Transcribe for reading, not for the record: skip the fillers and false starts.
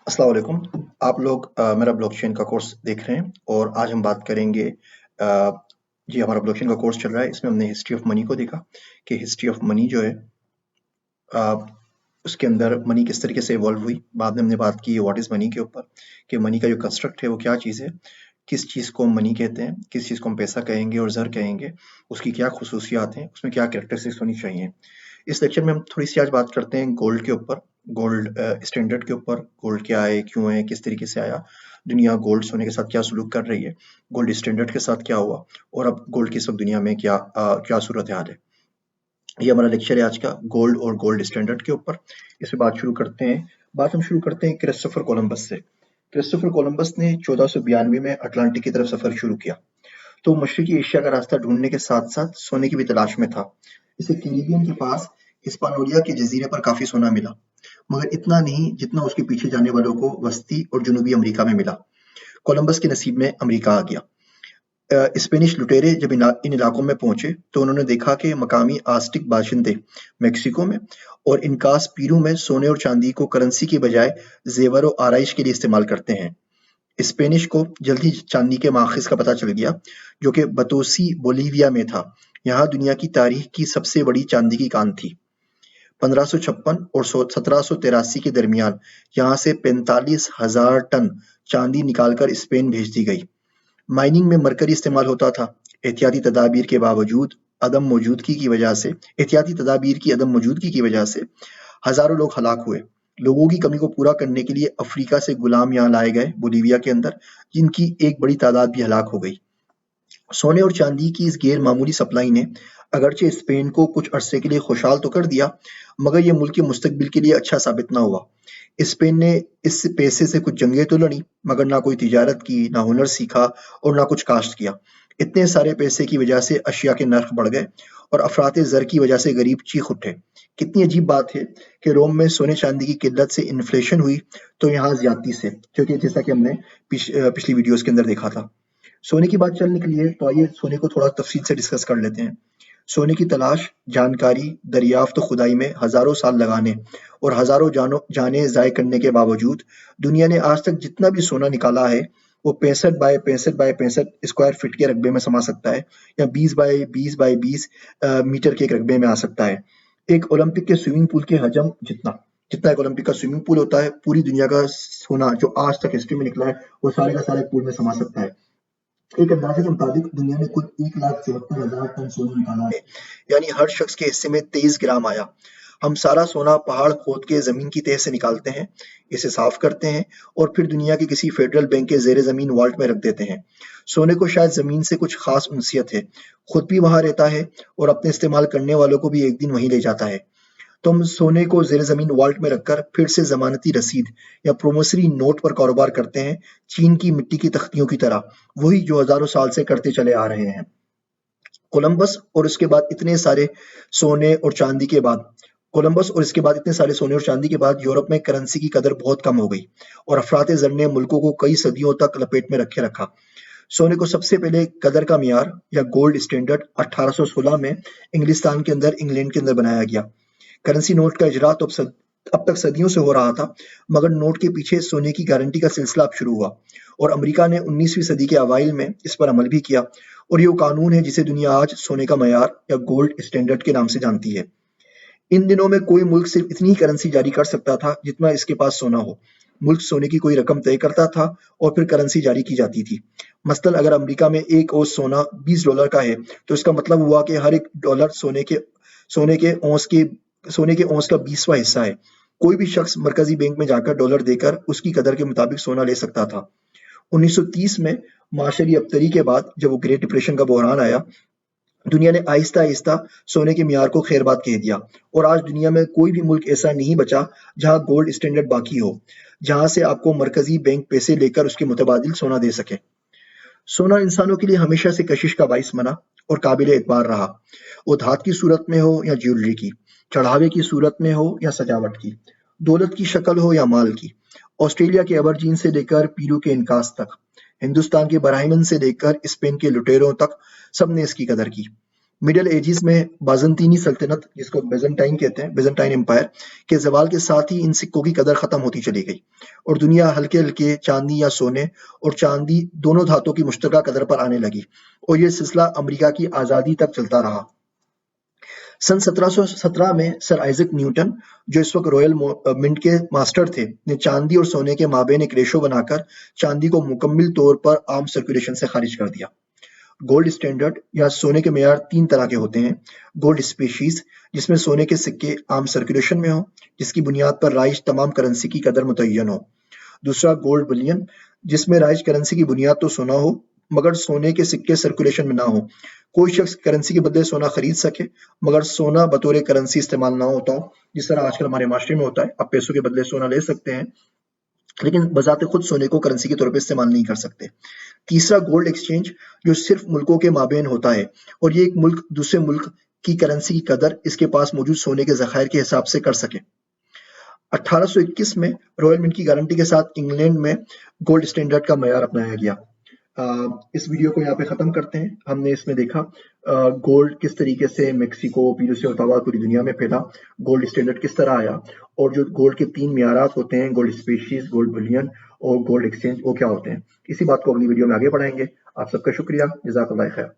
अस्सलाम वालेकुम। आप लोग मेरा ब्लॉकचेन का कोर्स देख रहे हैं और आज हम बात करेंगे जी हमारा ब्लॉकचेन का कोर्स चल रहा है। इसमें हमने हिस्ट्री ऑफ मनी को देखा कि हिस्ट्री ऑफ मनी जो है अ, उसके अंदर मनी किस तरीके से इवॉल्व हुई। बाद में हमने बात की व्हाट इज़ मनी के ऊपर कि मनी का जो कंस्ट्रक्ट है वो क्या चीज़ है, किस चीज़ को हम मनी कहते हैं, किस चीज़ को हम पैसा कहेंगे और ज़र कहेंगे, उसकी क्या खसूसियात हैं, उसमें क्या कैरेक्टरिस्टिक्स होनी चाहिए। इस लेक्चर में हम थोड़ी सी आज बात करते हैं गोल्ड के ऊपर, गोल्ड स्टैंडर्ड के ऊपर, गोल्ड क्या है, क्यों है, किस तरीके से आया, दुनिया गोल्ड सोने के साथ क्या सलूक कर रही है, गोल्ड स्टैंडर्ड के साथ क्या हुआ और अब गोल्ड की इस वक्त दुनिया में क्या सूरत हाल है। ये हमारा लेक्चर है आज का गोल्ड और गोल्ड स्टैंडर्ड के ऊपर। इसमें बात शुरू करते हैं। बात हम शुरू करते हैं क्रिस्टोफर कोलंबस से। क्रिस्टोफर कोलंबस ने 1492 में अटलांटिक की तरफ सफर शुरू किया। तो मशरकी एशिया का रास्ता ढूंढने के साथ साथ सोने की भी तलाश में था। इसे कैरिबियन के पास हिस्पानोलिया के जजीरे पर काफी सोना मिला, मगर इतना नहीं जितना उसके पीछे जाने वालों को वस्ती और जनूबी अमेरिका में मिला। कोलंबस के नसीब में अमेरिका आ गया। स्पेनिश लुटेरे जब इन इलाकों में पहुंचे तो उन्होंने देखा कि मकामी आस्टिक बाशिंदे मेक्सिको में और इनकास पीरू में सोने और चांदी को करेंसी की बजाय जेवर और आराइश के लिए इस्तेमाल करते हैं। स्पेनिश को जल्दी चांदी के माखिज का पता चल गया, जो कि बतोसी बोलीविया में था। यहाँ दुनिया की तारीख की सबसे बड़ी चांदी की कान थी। 1556 और 1783 के दरमियान यहाँ से 45,000 टन चांदी निकालकर स्पेन भेज दी गई। माइनिंग में मरकरी इस्तेमाल होता था। एहतियाती तदाबीर की अदम मौजूदगी की वजह से हजारों लोग हलाक हुए। लोगों की कमी को पूरा करने के लिए अफ्रीका से गुलाम यहाँ लाए गए बोलीविया के अंदर, जिनकी एक बड़ी तादाद भी हलाक हो गई। सोने और चांदी की इस गैर मामूली सप्लाई ने अगरचे स्पेन को कुछ अरसे के लिए खुशहाल तो कर दिया, मगर यह मुल्क के मुस्तकबिल के लिए अच्छा साबित ना हुआ। स्पेन ने इस पैसे से कुछ जंगें तो लड़ी, मगर ना कोई तिजारत की, ना हुनर सीखा और ना कुछ काश्त किया। इतने सारे पैसे की वजह से अशिया के नर्क बढ़ गए और अफरात ज़र की वजह से गरीब चीख उठे। कितनी अजीब बात है कि रोम में सोने चांदी की किल्लत से इन्फ्लेशन हुई, तो यहाँ ज्यादती से, क्योंकि जैसा कि हमने पिछली वीडियोस के अंदर देखा था। सोने की बात चल निकली है तो आइए सोने को थोड़ा तफसील से डिस्कस कर लेते हैं। सोने की तलाश, जानकारी, दरियाफ्त और खुदाई में हजारों साल लगाने और हजारों जाने ज़ाय करने के बावजूद दुनिया ने आज तक जितना भी सोना निकाला है वो 65 बाय 65 स्क्वायर फीट के रकबे में समा सकता है, या 20 बाय 20 बाय 20 मीटर के एक रकबे में आ सकता है। एक ओलंपिक के स्विमिंग पूल के हजम जितना जितना एक ओलंपिक का स्विमिंग पूल होता है, पूरी दुनिया का सोना जो आज तक हिस्ट्री में निकला है वो सारे का सारे पूल में समा सकता है। एक अंदाजे के मुताबिक दुनिया ने कुल 1,74,000 टन सोना निकाला है, यानी हर शख्स के हिस्से में 23 ग्राम आया। हम सारा सोना पहाड़ खोद के जमीन की तह से निकालते हैं, इसे साफ करते हैं और फिर दुनिया के किसी फेडरल बैंक के जेर जमीन वॉल्ट में रख देते हैं। सोने को शायद जमीन से कुछ खास उनसियत है, खुद भी वहां रहता है और अपने इस्तेमाल करने वालों को भी एक दिन वहीं ले जाता है। तो हम सोने को जेर जमीन वॉल्ट में रखकर फिर से जमानती रसीद या प्रोमिसरी नोट पर कारोबार करते हैं, चीन की मिट्टी की तख्तियों की तरह, वही जो हजारों साल से करते चले आ रहे हैं। कोलंबस और इसके बाद इतने सारे सोने और चांदी के बाद कोलंबस और इसके बाद इतने सारे सोने और चांदी के बाद यूरोप में करेंसी की कदर बहुत कम हो गई और अफरात ज़र ने मुल्कों को कई सदियों तक लपेट में रखे रखा। सोने को सबसे पहले कदर का मियार या गोल्ड स्टैंडर्ड 1816 में इंग्लैंड के अंदर बनाया गया। करेंसी नोट का इजरा तो अब तक सदियों से हो रहा था, मगर नोट के पीछे सोने की गारंटी का सिलसिला अब शुरू हुआ और अमेरिका ने 19वीं सदी के अवाइल में इस पर अमल भी किया और ये वो कानून है जिसे दुनिया आज सोने का मयार या गोल्ड स्टैंडर्ड के नाम से जानती है। इन दिनों में कोई मुल्क सिर्फ इतनी ही करेंसी जारी कर सकता था जितना इसके पास सोना हो। मुल्क सोने की कोई रकम तय करता था और फिर करेंसी जारी की जाती थी। मसलन अगर अमेरिका में एक औंस सोना $20 का है, तो इसका मतलब हुआ कि हर एक डॉलर सोने के औंस का 20वां हिस्सा है। कोई भी शख्स मरकजी बैंक में जाकर डॉलर देकर उसकी कदर के मुताबिक सोना ले सकता था। 1930 में माशरी अबतरी के बाद जब वो ग्रेट डिप्रेशन का बहरान आया, दुनिया ने आहिस्ता आहिस्ता सोने के मियार को खैरबाद कह दिया और आज दुनिया में कोई भी मुल्क ऐसा नहीं बचा जहां गोल्ड स्टैंडर्ड बाकी हो, जहां से आपको मरकजी बैंक पैसे लेकर उसके मुतबादिल सोना दे सके। सोना इंसानों के लिए हमेशा से कशिश का बाइस बना और काबिल एतबार रहा, वो धात की सूरत में हो या ज्वेलरी की, चढ़ावे की सूरत में हो या सजावट की, दौलत की शक्ल हो या माल की। ऑस्ट्रेलिया के एबरजीन से लेकर पीरू के इनकास तक, हिंदुस्तान के बराहिमन से लेकर स्पेन के लुटेरों तक, सबने इसकी कदर की। मिडिल एजिस में बाज़ंतीनी सल्तनत, जिसको बेज़ंटाइन कहते हैं, बेज़ंटाइन एम्पायर के ज़वाल के साथ ही इन सिक्कों की कदर ख़त्म होती चली गई और दुनिया हल्के-हल्के चांदी या सोने और चांदी दोनों धातुओं की मुश्तरका कदर पर आने लगी और ये सिलसिला अमेरिका की आज़ादी तक चलता रहा। सन 1717 में सर आइजक न्यूटन, जो इस वक्त रॉयल मिंट के मास्टर थे, ने चांदी और सोने के माबेन एक रेशो बनाकर चांदी को मुकम्मल तौर पर आम सर्कुलेशन से खारिज कर दिया। गोल्ड स्टैंडर्ड या सोने के मेयार 3 तरह के होते हैं। गोल्ड स्पीशीज, जिसमें सोने के सिक्के आम सर्कुलेशन में हों, जिसकी बुनियाद पर राइज तमाम करेंसी की कदर मुतय्यन हो। दूसरा गोल्ड बुलियन, जिसमें राइज करेंसी की बुनियाद तो सोना हो मगर सोने के सिक्के सर्कुलेशन में ना हो। कोई शख्स करेंसी के बदले सोना खरीद सके मगर सोना बतौर करेंसी इस्तेमाल ना होता हो, जिस तरह आजकल हमारे माशरे में होता है। आप पैसों के बदले सोना ले सकते हैं लेकिन बजाते खुद सोने को करेंसी के तौर पर इस्तेमाल नहीं कर सकते। तीसरा गोल्ड एक्सचेंज, जो सिर्फ मुल्कों के माबेन होता है और ये एक मुल्क दूसरे मुल्क की करेंसी की कदर इसके पास मौजूद सोने के ज़खायर के हिसाब से कर सके। 1821 में रॉयल मिंट की गारंटी के साथ इंग्लैंड में गोल्ड स्टैंडर्ड का मयार अपनाया गया। इस वीडियो को यहाँ पे ख़त्म करते हैं। हमने इसमें देखा गोल्ड किस तरीके से मेक्सिको, पीरू से होता हुआ पूरी दुनिया में फैला, गोल्ड स्टैंडर्ड किस तरह आया और जो गोल्ड के 3 मियारात होते हैं, गोल्ड स्पीशीज, गोल्ड बुलियन और गोल्ड एक्सचेंज, वो क्या होते हैं। इसी बात को अगली वीडियो में आगे बढ़ाएंगे। आप सबका शुक्रिया। जज़ाकल्लाह खैर।